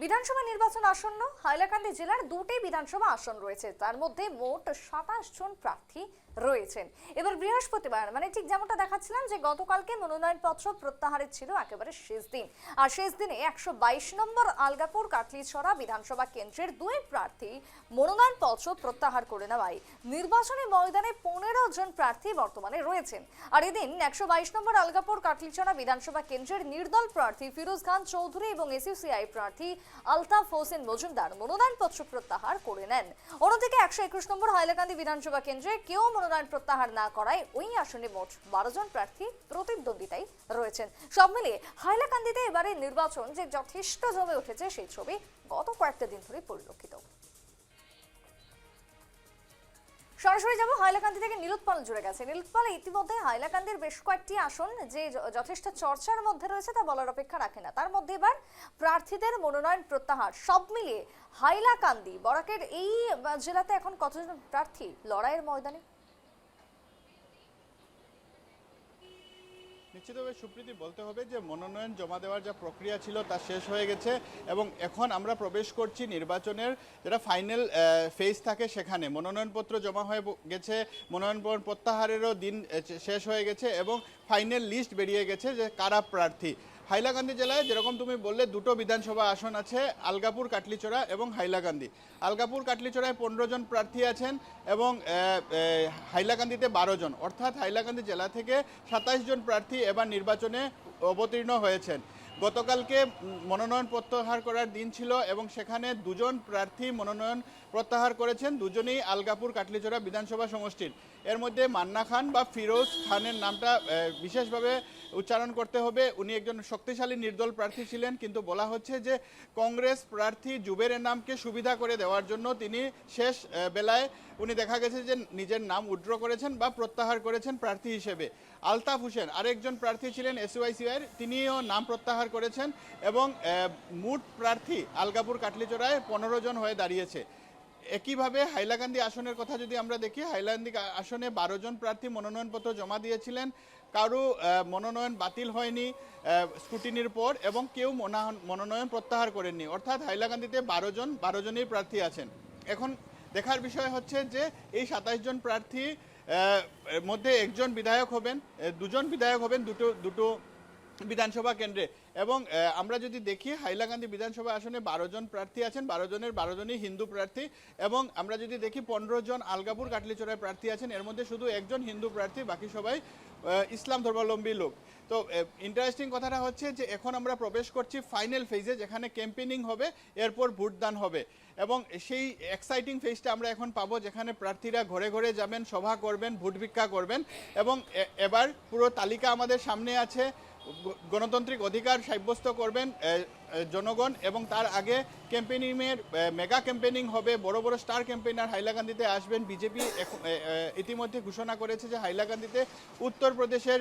বিধানসভা নির্বাচন আসন্ন। হাইলাকান্দি জেলার দুটি বিধানসভা আসন রয়েছে, তার মধ্যে মোট 27 জন প্রার্থী রয়েছেন। এবার বৃহস্পতিবার মানে ঠিক যেমনটা দেখাচ্ছিলাম যে গতকালকে মনোনয়নপত্র প্রত্যাহারের ছিল একেবারে শেষ দিন, আর শেষ দিনে 122 নম্বর আলগাপুর কাটলিছড়া বিধানসভা কেন্দ্রের দুই প্রার্থী মনোনয়নপত্র প্রত্যাহার করে নেওয়ায় নির্বাচনী ময়দানে 15 জন প্রার্থী বর্তমানে রয়েছেন। আর এদিন 122 নম্বর আলগাপুর কাটলিছড়া বিধানসভা কেন্দ্রের নির্দল প্রার্থী ফিরোজ খান চৌধুরী এবং এসইউসিআই প্রার্থী আলতাফ হোসেন মজুমদার মনোনয়নপত্র প্রত্যাহার করে নেন। অন্যদিকে 121 নম্বর হাইলাকান্দি বিধানসভা কেন্দ্রে কেউ মনোনয়ন প্রত্যাহার না করায় ওই আসনে মোট 12 জন প্রার্থী প্রতিদ্বন্দ্বিতায় রয়েছেন। সব মিলিয়ে হাইলাকান্দিতে এবারে নির্বাচন যে যথেষ্ট জমে উঠেছে সেই ছবি গত কয়েকটা দিন ধরে পরিলক্ষিত। সরাসরি যাব হাইলাকান্দি থেকে নীলোৎপল জুড়ে গেছে। নীলোৎপল, ইতিমধ্যে হাইলাকান্দির বেশ কয়েকটি আসন যে যথেষ্ট চর্চার মধ্যে রয়েছে তা বলার অপেক্ষা রাখে না, তার মধ্যে এবার প্রার্থীদের মনোনয়ন প্রত্যাহার। সব মিলিয়ে হাইলাকান্দি বরাকের এই জেলাতে এখন কতজন প্রার্থী লড়াইয়ের ময়দানে? নিশ্চিতভাবে সুপ্রীতি, বলতে হবে যে মনোনয়ন জমা দেওয়ার যা প্রক্রিয়া ছিল তা শেষ হয়ে গেছে এবং এখন আমরা প্রবেশ করছি নির্বাচনের যেটা ফাইনাল ফেজ থাকে সেখানে। মনোনয়নপত্র জমা হয়ে গেছে, মনোনয়ন প্রত্যাহারেরও দিন শেষ হয়ে গেছে এবং ফাইনাল লিস্ট বেরিয়ে গেছে যে কারা প্রার্থী। হাইলাকান্দি জেলায় যেরকম তুমি বললে দুটো বিধানসভা আসন আছে, আলগাপুর কাটলিছড়া এবং হাইলাকান্দি। আলগাপুর কাটলিছড়ায় 15 জন প্রার্থী আছেন এবং হাইলাকান্দিতে 12 জন, অর্থাৎ হাইলাকান্দি জেলা থেকে 27 জন প্রার্থী এবার নির্বাচনে অবতীর্ণ হয়েছেন। গতকালকে মনোনয়ন প্রত্যাহার করার দিন ছিল এবং সেখানে দুজন প্রার্থী মনোনয়ন প্রত্যাহার করেছেন, দুজনেই আলগাপুর কাটলিছড়া বিধানসভা সমষ্টির। এর মধ্যে মান্না খান বা ফিরোজ খানের নামটা বিশেষভাবে উচ্চারণ করতে হবে। উনি একজন শক্তিশালী নির্দল প্রার্থী ছিলেন, কিন্তু বলা হচ্ছে যে কংগ্রেস প্রার্থী জুবেরের নামকে সুবিধা করে দেওয়ার জন্য তিনি শেষ বেলায় উনি দেখা গেছে যে নিজের নাম উইথড্র করেছেন বা প্রত্যাহার করেছেন প্রার্থী হিসেবে। আলতাফ হোসেন আরেকজন প্রার্থী ছিলেন এসইউসিআইয়ের, তিনিও নাম প্রত্যাহার করেছেন এবং মোট প্রার্থী আলগাপুর কাটলিছড়ায় 15 জন হয়ে দাঁড়িয়েছে। একইভাবে হাইলাকান্দি আসনের কথা যদি আমরা দেখি, হাইলাকান্দি আসনে 12 জন প্রার্থী মনোনয়নপত্র জমা দিয়েছিলেন, কারো মনোনয়ন বাতিল হয়নি স্ক্রুটিনির পর এবং কেউ মনোনয়ন প্রত্যাহার করেননি, অর্থাৎ হাইলাকান্দিতে 12 জনই প্রার্থী আছেন। এখন দেখার বিষয় হচ্ছে যে এই 27 জন প্রার্থী মধ্যে একজন বিধায়ক হবেন, দুজন বিধায়ক হবেন দুটো বিধানসভা কেন্দ্রে। এবং আমরা যদি দেখি হাইলাকান্দি বিধানসভা আসনে 12 জন প্রার্থী আছেন, 12 জনের 12 জনই হিন্দু প্রার্থী এবং আমরা যদি দেখি 15 জন আলগাপুর কাটলিছড়ায় প্রার্থী আছেন, এর মধ্যে শুধু একজন হিন্দু প্রার্থী, বাকি সবাই ইসলাম ধর্মাবলম্বী লোক। তো ইন্টারেস্টিং কথাটা হচ্ছে যে এখন আমরা প্রবেশ করছি ফাইনাল ফেজে, যেখানে ক্যাম্পেনিং হবে, এরপর ভোটদান হবে এবং সেই এক্সাইটিং ফেজটা আমরা এখন পাবো, যেখানে প্রার্থীরা ঘরে ঘরে যাবেন, সভা করবেন, ভোট ভিক্ষা করবেন এবং এবার পুরো তালিকা আমাদের সামনে আছে। গণতান্ত্রিক অধিকার সাব্যস্ত করবেন জনগণ এবং তার আগে ক্যাম্পেনিংয়ের মেগা ক্যাম্পেনিং হবে। বড় বড় স্টার ক্যাম্পেইনার হাইলাকান্দিতে আসবেন। বিজেপি ইতিমধ্যে ঘোষণা করেছে যে হাইলাকান্দিতে উত্তরপ্রদেশের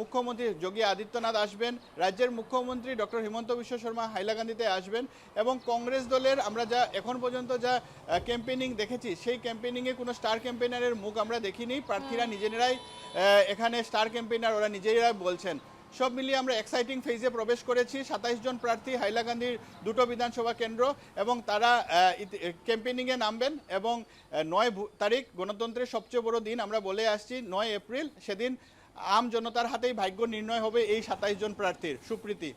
মুখ্যমন্ত্রী যোগী আদিত্যনাথ আসবেন, রাজ্যের মুখ্যমন্ত্রী ডক্টর হিমন্ত বিশ্ব শর্মা হাইলাকান্দিতে আসবেন এবং কংগ্রেস দলের আমরা যা এখন পর্যন্ত যা ক্যাম্পেনিং দেখেছি, সেই ক্যাম্পেনিংয়ে কোনো স্টার ক্যাম্পেইনারের মুখ আমরা দেখিনি। প্রার্থীরা নিজেরাই এখানে স্টার ক্যাম্পেইনার, ওরা নিজেরাই বলছেন। সব মিলিয়ে আমরা এক্সাইটিং ফেজে প্রবেশ করেছি। 27 জন প্রার্থী হাইলাকান্দির দুটো বিধানসভা কেন্দ্র এবং তারা ক্যাম্পেনিংয়ে নামবেন এবং 9 তারিখ গণতন্ত্রের সবচেয়ে বড় দিন আমরা বলে আসছি, 9 এপ্রিল, সেদিন আম জনতার হাতেই ভাগ্য নির্ণয় হবে এই 27 জন প্রার্থীর। সুপ্রীতি,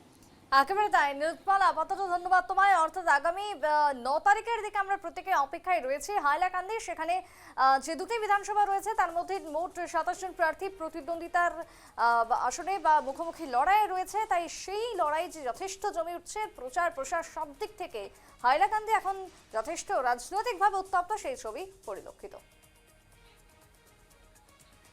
একেবারে তাই। নীলোৎপল, আপাতত ধন্যবাদ তোমায়। অর্থাৎ আগামী 9 তারিখের দিকে আমরা প্রত্যেকে অপেক্ষায় রয়েছি। হাইলাকান্দি সেখানে যে দুটি বিধানসভা রয়েছে তার মধ্যে মোট 27 জন প্রার্থী প্রতিদ্বন্দ্বিতার আসনে বা মুখোমুখি লড়াইয়ে রয়েছে, তাই সেই লড়াই যে যথেষ্ট জমে উঠছে, প্রচার প্রসার সব দিক থেকে হাইলাকান্দি এখন যথেষ্ট রাজনৈতিকভাবে উত্তপ্ত, সেই ছবি পরিলক্ষিত।